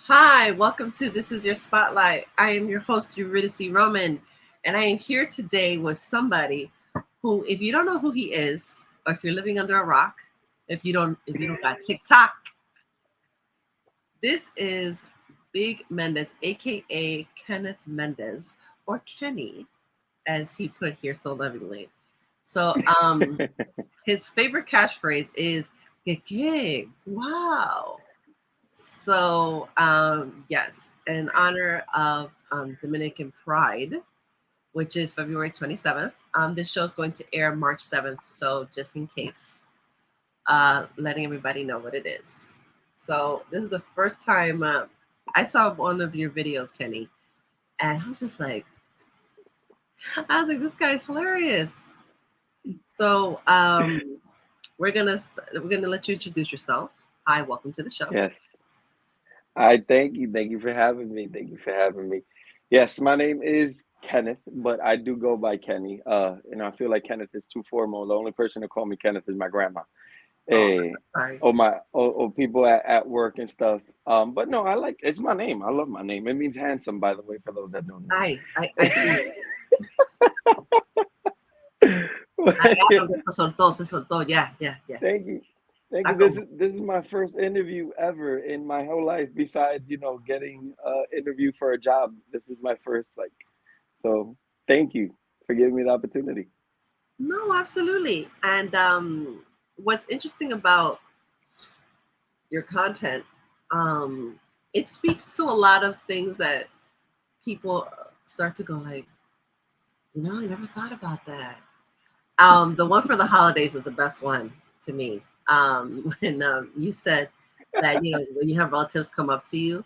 Hi, welcome to This Is Your Spotlight. I am your host, Eurydice Roman, and I am here today with somebody who, if you don't know who he is, or if you're living under a rock, if you don't got TikTok, this is Big Mendez, aka Kenneth Mendez, or Kenny, as he put here so lovingly. So, his favorite catchphrase is "que wow." So, yes, in honor of Dominican Pride, which is February 27th, this show is going to air March 7th. So, just in case, letting everybody know what it is. So, this is the first time I saw one of your videos, Kenny, and this guy's hilarious. So, we're gonna let you introduce yourself. Hi, welcome to the show. Yes. I thank you. Thank you for having me. Thank you for having me. Yes, my name is Kenneth, but I do go by Kenny. And I feel like Kenneth is too formal. The only person to call me Kenneth is my grandma. Oh, Eh, sorry. or people at work and stuff. But no, I like it's my name. I love my name. It means handsome, by the way, for those that don't I see you. know. Se soltó, ya, ya, ya. Thank you. Thank you. Está This is my first interview ever in my whole life, besides, getting interview for a job. This is my first so thank you for giving me the opportunity. No, absolutely. And what's interesting about your content, um, it speaks to a lot of things that people start to go like, I never thought about that. The one for the holidays was the best one to me. When you said that when you have relatives come up to you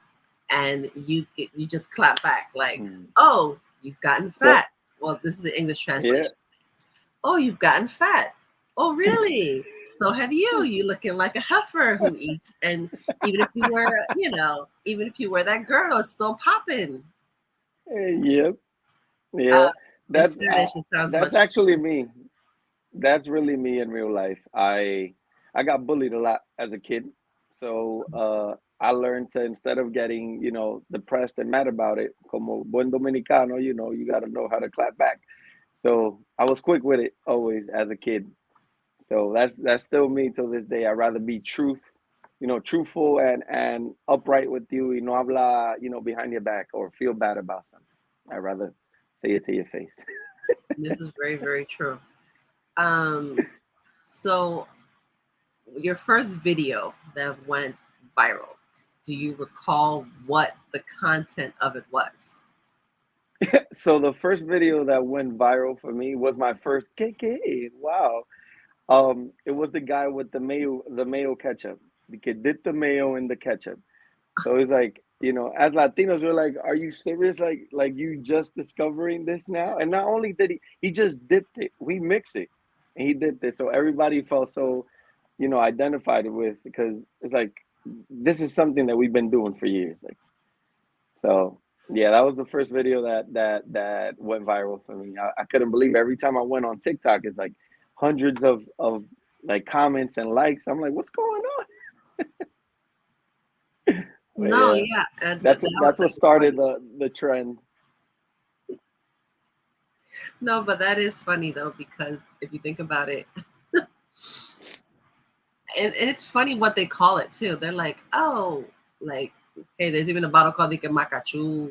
and you just clap back like, Mm. "Oh, you've gotten Yep. fat." Well, this is the English Yeah. translation. "Oh, you've gotten fat." "Oh, really? So have you? You looking like a heifer who eats." And even if you were that girl, it's still popping. Yep. Uh, Yeah. in That's Spanish, it sounds that's much. actually me. That's really me in real life. I got bullied a lot as a kid. So I learned to, instead of getting, depressed and mad about it, como buen dominicano, you got to know how to clap back. So I was quick with it always as a kid. So that's still me till this day. I'd rather be truthful and upright with you, no habla, behind your back or feel bad about something. I'd rather say it to your face. This is very, very true. Um, so your first video that went viral, do you recall what the content of it was? So the first video that went viral for me was my first KK. Wow. It was the guy with the mayo ketchup. The kid dipped the mayo in the ketchup. So it's like, as Latinos, we're like, are you serious? Like you just discovering this now? And not only did he just dipped it, we mixed it and he dipped it. So everybody felt so, identified with, because it's like, this is something that we've been doing for years. Like, so yeah, that was the first video that went viral for me. I couldn't believe it. Every time I went on TikTok, it's like hundreds of like comments and likes. I'm like, what's going on? But No, yeah, yeah, that's what that's started funny. the trend. No, but that is funny though because if you think about it, and it's funny what they call it too. They're like, oh, like hey, there's even a bottle called the Macachu,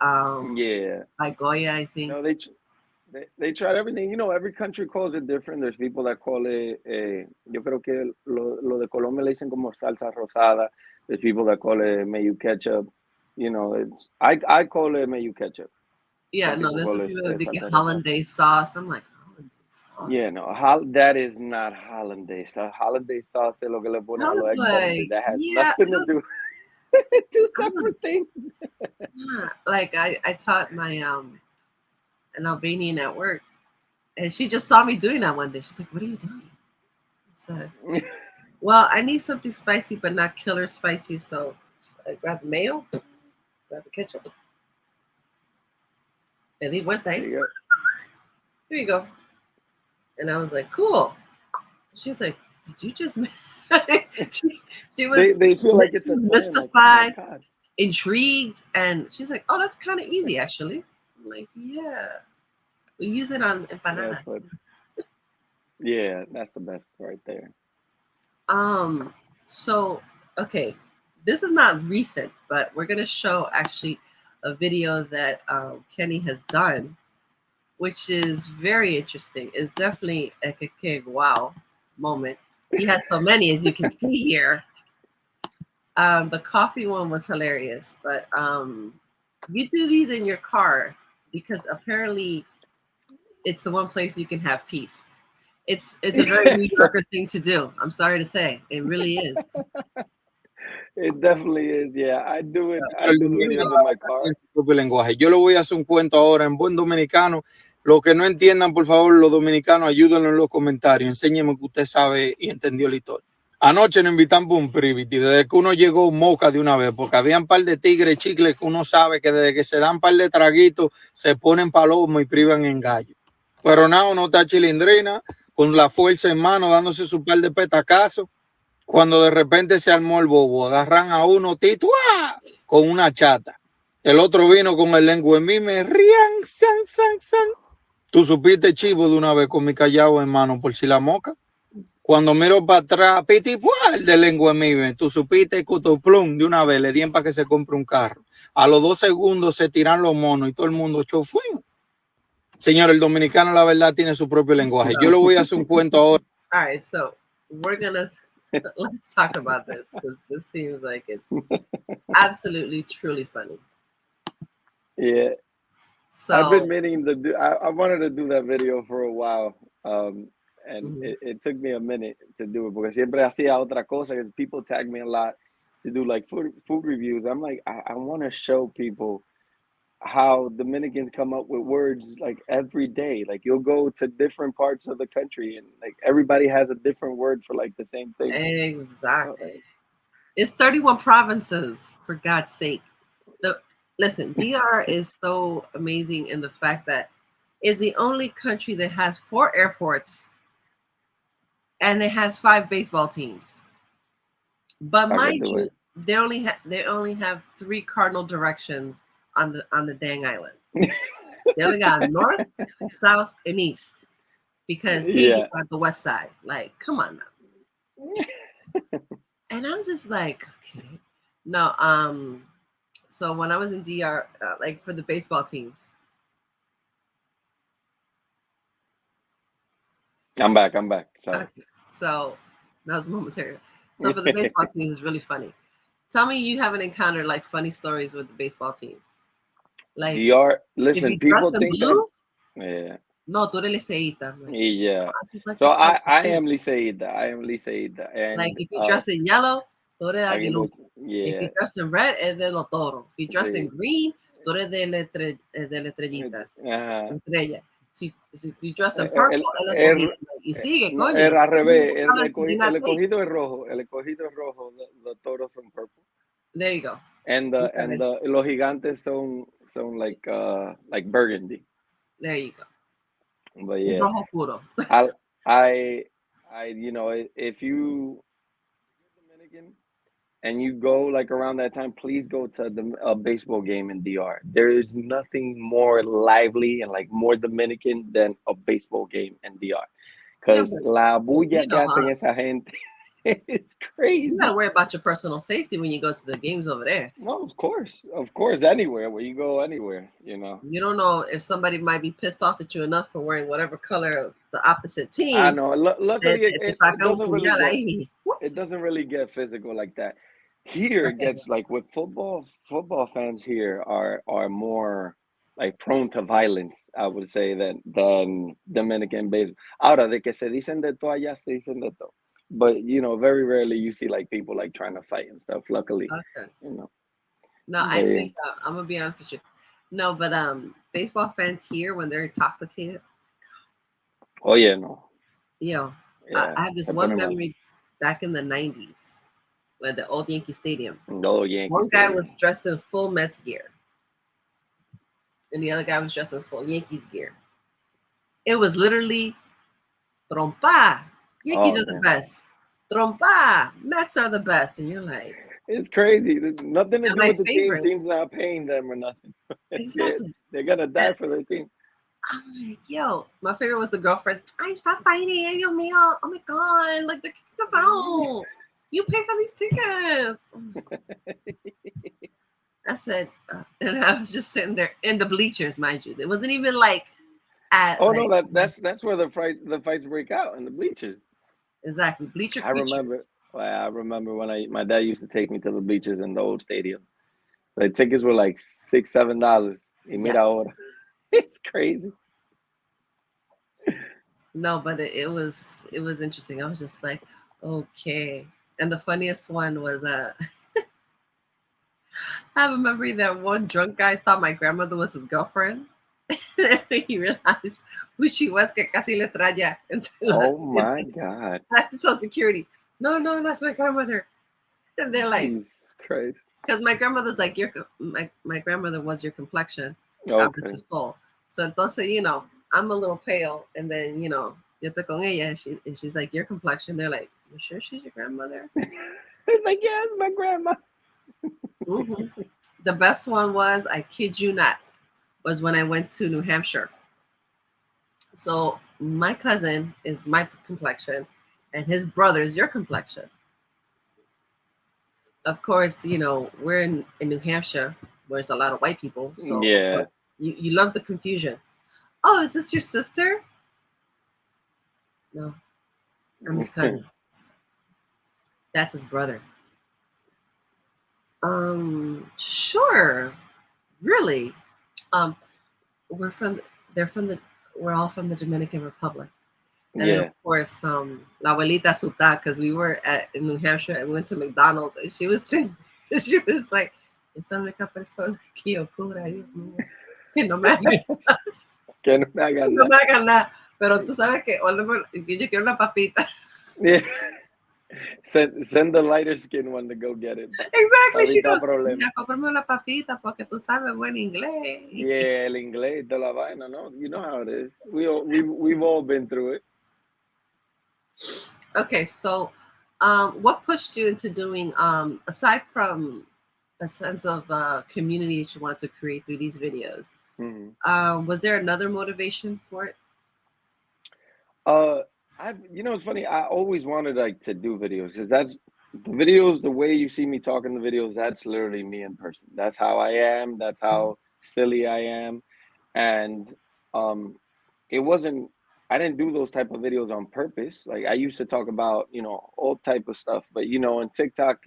Yeah, by Goya, I think. no, they tried everything. Every country calls it different. There's people that call it, yo creo que lo de Colombia le dicen como salsa rosada. There's people that call it mayo ketchup. I call it mayo ketchup. Yeah, Some no, people there's call some it people that think salsa rosada. hollandaise sauce. I'm like, hollandaise sauce. Yeah, no, that is not hollandaise. Hollandaise sauce es lo que le I ponen a los was egg Benedict. like, That has yeah, nothing to do. Two I was separate things. like I taught my an Albanian at work, and she just saw me doing that one day. She's like, "What are you doing?" I said, "Well, I need something spicy, but not killer spicy." So I grabbed the mayo, grabbed the ketchup, and he went There there. you go. Here you go. And I was like, "Cool." She was like, "Did you just?" she, she was They feel like she it's a was plan. Like, oh my mystified. god. intrigued, and she's like, "Oh, that's kind of easy, actually." I'm like, "Yeah, we use it on That's empanadas." what. Yeah, that's the best right there. Um, so okay, this is not recent, but we're gonna show actually a video that Kenny has done, which is very interesting. It's definitely a wow moment. He had so many, as you can see here. The coffee one was hilarious, but you do these in your car because apparently it's the one place you can have peace. It's a very New So Yorker thing to do. I'm sorry to say, it really is. it definitely is. Yeah, I do it. I El do the dominio videos in my car. tiene su propio lenguaje. Yo le voy a hacer un cuento ahora en buen dominicano. Lo que no entiendan, por favor, los dominicanos, ayúdenlo en los comentarios. Enséñenme que usted sabe y entendió la historia. Anoche nos invitan por un privity. Desde que uno llegó, moca de una vez, porque había un par de tigres chicles que uno sabe que desde que se dan un par de traguitos se ponen palomo y privan en gallo. Pero nada, uno está chilindrina, con la fuerza en mano, dándose su par de petacazos. Cuando de repente se armó el bobo, agarran a uno tito con una chata. El otro vino con el lengua en mí, me rían, san, san, san. Tú supiste, chivo, de una vez con mi callao en mano por si la moca. Cuando miro para atrás, piti, el de lengua en mí, tú supiste, cutoplum, de una vez le dieron para que se compre un carro. A los 2 segundos se tiran los monos y todo el mundo chofui. Señor, el dominicano, la verdad, tiene su propio lenguaje. Yo le voy a hacer un cuento ahora. All right, so we're gonna let's talk about this because this seems like it's absolutely truly funny. Yeah, I've So been meaning to do. I wanted to do that video for a while, and mhm. it took me a minute to do it because siempre hacía otra cosa. Because people tag me a lot to do like food reviews. I'm like, I want to show people how Dominicans come up with words like every day. Like you'll go to different parts of the country and like everybody has a different word for like the same thing. Exactly. It's 31 provinces, for God's sake. Listen, DR is so amazing in the fact that it's the only country that has 4 airports and it has 5 baseball teams. But I could mind do you, it. they only have 3 cardinal directions on the dang island. They only got north, south, and east because Haiti Yeah. got the west side. Like, come on now. And I'm just like, okay. No, so when I was in DR, like for the baseball teams. I'm back. Sorry. Okay, so that was momentary. So for the baseball teams, it's really funny. Tell me you haven't encountered like funny stories with the baseball teams. Like DR, if you listen, dress people in think that, blue, yeah. no, tú eres liceísta. I'm like, Yeah. I just like So the color I blue. am Liceída. Like And if you dress in yellow, tú eres Aguilucho. aguilucho. If Yeah. you dress in red, es de los toros. If you dress in Sí. green, tú eres de las estrellitas. Ajá. Estrella. Si you dress in El, purple, es la escogida. Y sigue, no, coño. era al revés. Did not El take. escogido es rojo. El escogido es rojo. The toros son purple. There you go. And los gigantes son like burgundy. There you go. But yeah, Rojo puro. I you know, if you're Dominican and you go like around that time, please go to a baseball game in DR. There is nothing more lively and like more Dominican than a baseball game in DR. Yeah, Because but la you bulla que know, hacen esa gente is you gotta crazy. worry about your personal safety when you go to the games over there. No, of course, anywhere where you go, anywhere, you know. You don't know if somebody might be pissed off at you enough for wearing whatever color of the opposite I team. know. Luckily, Te saca un puñal ahí. it doesn't really get physical like that. Here it gets like with football fans here are more like prone to violence, I would say, than Dominican baseball. Ahora de que se dicen de todo allá se dicen de todo. But you know, very rarely you see like people like trying to fight and stuff. Luckily, Okay. you know. No, But I yeah. think I'm gonna be honest with you. No, but baseball fans here when they're intoxicated, Oh yeah, no. you know, Yeah. I have this Se one pone mal. memory back in the '90s when the old Yankee Stadium. No Yankees. One guy was dressed in full Mets gear, and the other guy was dressed in full Yankees gear. It was literally trompa. Yankees are the best. Trompa. Mets are the best, and you're like, It's crazy. There's nothing to And do my with the team. favorite, Team's not paying them or nothing. exactly. They're gonna die for their team. I'm like, yo, my favorite was the girlfriend. I stop fighting, Dios mío. Oh my god, like they're kicking us out. You pay for these tickets. I said, and I was just sitting there in the bleachers, mind you. It wasn't even like at Oh like no, that's where the fights break out in the bleachers. exactly bleacher I creatures. remember. Well, I remember when my dad used to take me to the bleachers in the old stadium. The tickets were like $6, $7. Y mira Yes. ahora. It's crazy. No, but it was interesting. I was just like, okay. And the funniest one was I have a memory that one drunk guy thought my grandmother was his girlfriend. He realized who she was, que casi le traya entre Oh las my God. I saw security. No, that's my grandmother. And they're like, Jesus Christ. because my grandmother's like, my grandmother was your complexion. God bless Okay. your soul. So entonces, I'm a little pale. And then, yo estoy con ella. And she's like, your complexion. They're like, you sure she's your grandmother? It's like, yeah, it's my grandma. Mm-hmm. The best one was, I kid you not, was when I went to New Hampshire. So my cousin is my complexion and his brother is your complexion. Of course, we're in New Hampshire where there's a lot of white people. So of Yeah. course, you love the confusion. Oh, is this your sister? No, I'm his cousin. That's his brother. Sure. Really? Um, we're from they're from the we're all from the Dominican Republic. And then Yeah. of course, La Abuelita Suta, because we were in New Hampshire and we went to McDonald's and she was saying, she was like, esa única persona que yo cubra, Dios mío, que no me hagan, Que no me hagan no nada. me hagan nada. Pero tú sabes que yo quiero una papita. Yeah. Send the lighter skinned one to go get it. Exactly. She Ahorita goes, problema. mira, cómprame una papita porque tú sabes buen inglés. Yeah, el inglés de la vaina, no? You know how it is. We've all been through it. Okay, so what pushed you into doing, aside from a sense of community that you want to create through these videos, was there another motivation for it? It's funny. I always wanted to do videos because that's the videos. The way you see me talking the videos, that's literally me in person. That's how I am. That's how silly I am, and it wasn't. I didn't do those type of videos on purpose. Like I used to talk about all type of stuff, but in TikTok,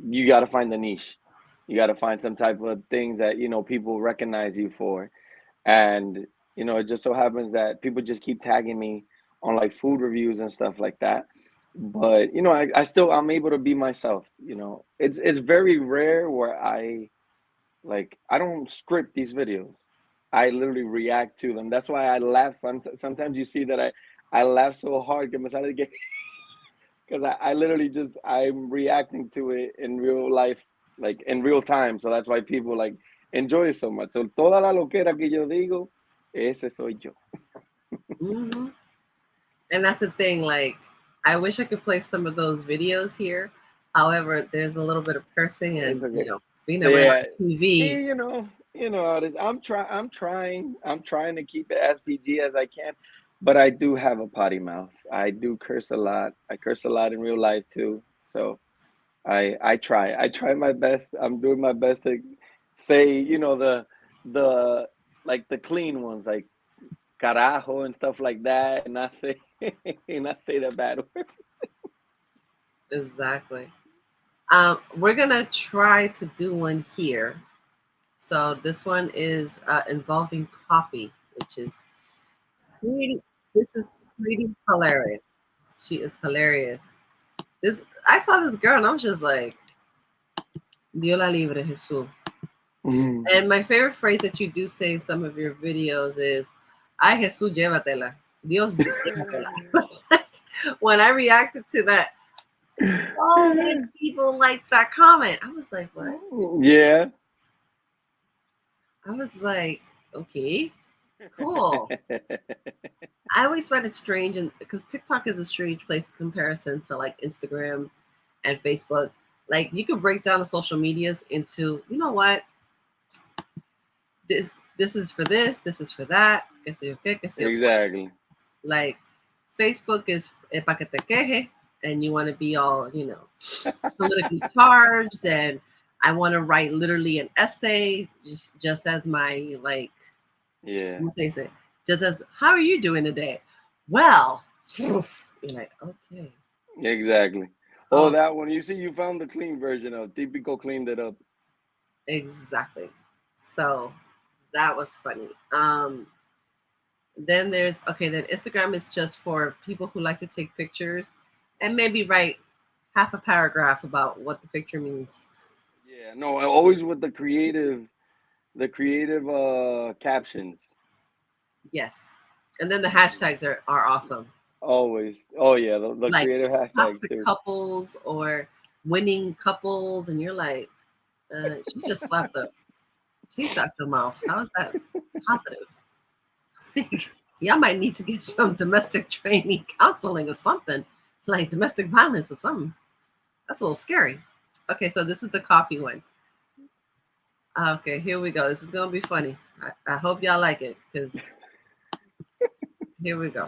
you got to find the niche. You got to find some type of things that people recognize you for, and it just so happens that people just keep tagging me on like food reviews and stuff like that. But I'm able to be myself. It's very rare where I don't script these videos. I literally react to them. That's why I laugh. Sometimes you see that I laugh so hard because I literally I'm reacting to it in real life, like in real time. So that's why people enjoy it so much. So toda la loquera que yo digo, ese soy yo. Mm-hmm. And that's the thing. Like, I wish I could play some of those videos here. However, there's a little bit of cursing, and It's okay. being So around yeah, TV. how it is. I'm trying to keep it as PG as I can, but I do have a potty mouth. I do curse a lot. I curse a lot in real life too. So I try my best. I'm doing my best to say, the like the clean ones, like carajo and stuff like that, and not say the bad words. Exactly. We're gonna try to do one here. So this one is involving coffee, which is pretty. This is pretty hilarious. She is hilarious. I saw this girl and I was just like, Dios la libre, Jesús. And my favorite phrase that you do say in some of your videos is, Ay, Jesús, llévatela. Dios, llévatela. When I reacted to that, so many people liked that comment. I was like, what? Yeah. I was like, okay, cool. I always find it strange, and because TikTok is a strange place in comparison to like Instagram and Facebook. Like you could break down the social medias into, you know what, this is for this is for that, que sé yo qué, que sé yo. Exactly. Like Facebook is pa que te queje, and you want to be all, you know, politically charged, and I want to write literally an essay just as my like, Yeah. just as, how are you doing today? Well, you're like, okay. Exactly. Oh, that one. You see, you found the clean version of Típico cleaned it up. Exactly. So that was funny. Then then Instagram is just for people who like to take pictures and maybe write half a paragraph about what the picture means. Yeah, no, always with the creative captions. Yes. And then the hashtags are awesome. Always. Oh yeah, the Like creative hashtags toxic too. couples or winning couples, and you're like, she just slapped the teeth out your mouth. How is that positive? Y'all might need to get some domestic training counseling or something, like domestic violence or something. That's a little scary. Okay, so this is the coffee one. Okay, here we go. This is gonna be funny. I hope y'all like it, because here we go.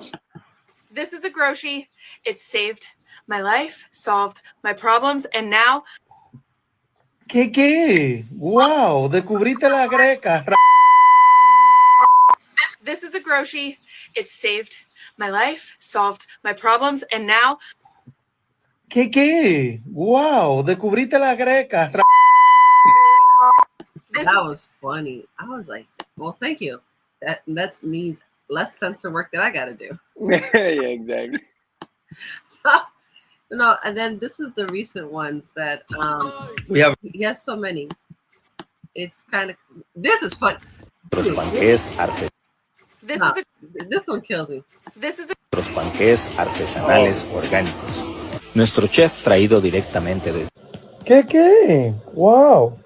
This is a grocery. It saved my life, solved my problems, and now. ¿Qué? ¡Wow! Descubriste la greca. This is a grocery. It saved my life, solved my problems, and now. ¿Qué? ¡Wow! Descubriste la greca. That was funny. I was like, well, thank you. That means less censor work that I got to do. Yeah, exactly. So, and then this is the recent ones that We have. he has so many. It's kind of, this is fun. This one kills me. This is Los panqués artesanales orgánicos. Nuestro chef traído directamente desde. ¿Qué? ¡Wow!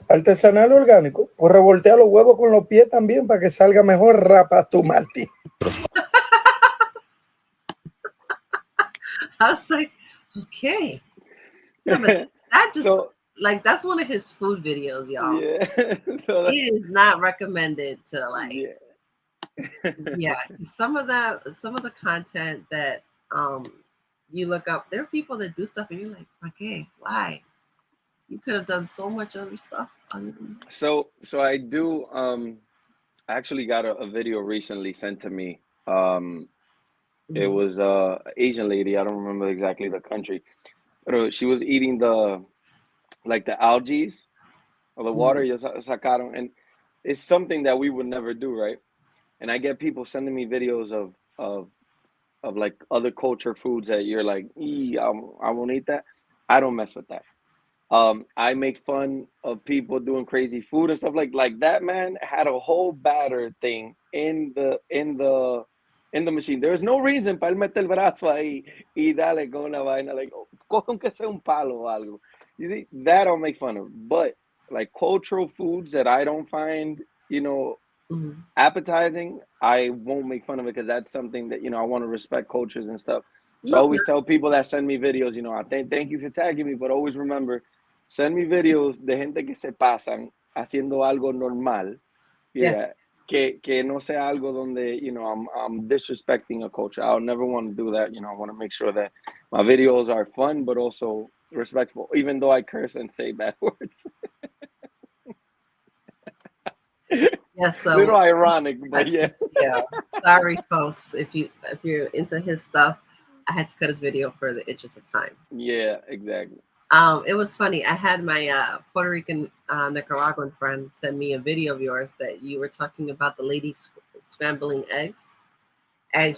Artesanal orgánico. Pues revoltea los huevos con los pies también para que salga mejor, rapa tu Martín. I was like, okay. No, but that just like, that's one of his food videos, y'all. Yeah. It is not recommended to like. Yeah. Some of the content that you look up, there are people that do stuff and you're like, okay, why? You could have done so much other stuff. So I do. I actually got a video recently sent to me. It was a Asian lady. I don't remember exactly the country, but she was eating the algae or the water. Sacaron, and it's something that we would never do, right? And I get people sending me videos of like other culture foods that you're like, I won't eat that. I don't mess with that. I make fun of people doing crazy food and stuff like that. Man had a whole batter thing in the machine. There's no reason para él meter el brazo ahí y dale con una vaina, like, coge que sea un palo o algo. You see, that I'll make fun of. But like cultural foods that I don't find, appetizing, I won't make fun of it, because that's something that, I want to respect cultures and stuff. So I always tell people that send me videos, I thank you for tagging me, but always remember, send me videos de gente que se pasan haciendo algo normal. Yeah. Yes. Que no sea algo donde, I'm disrespecting a culture. I'll never want to do that. I want to make sure that my videos are fun, but also respectful, even though I curse and say bad words. Yes, so a little ironic, but yeah. Yeah. Sorry, folks, if you're into his stuff. I had to cut his video for the interest of time. Yeah, exactly. It was funny. I had my Puerto Rican Nicaraguan friend send me a video of yours that you were talking about the lady scrambling eggs, and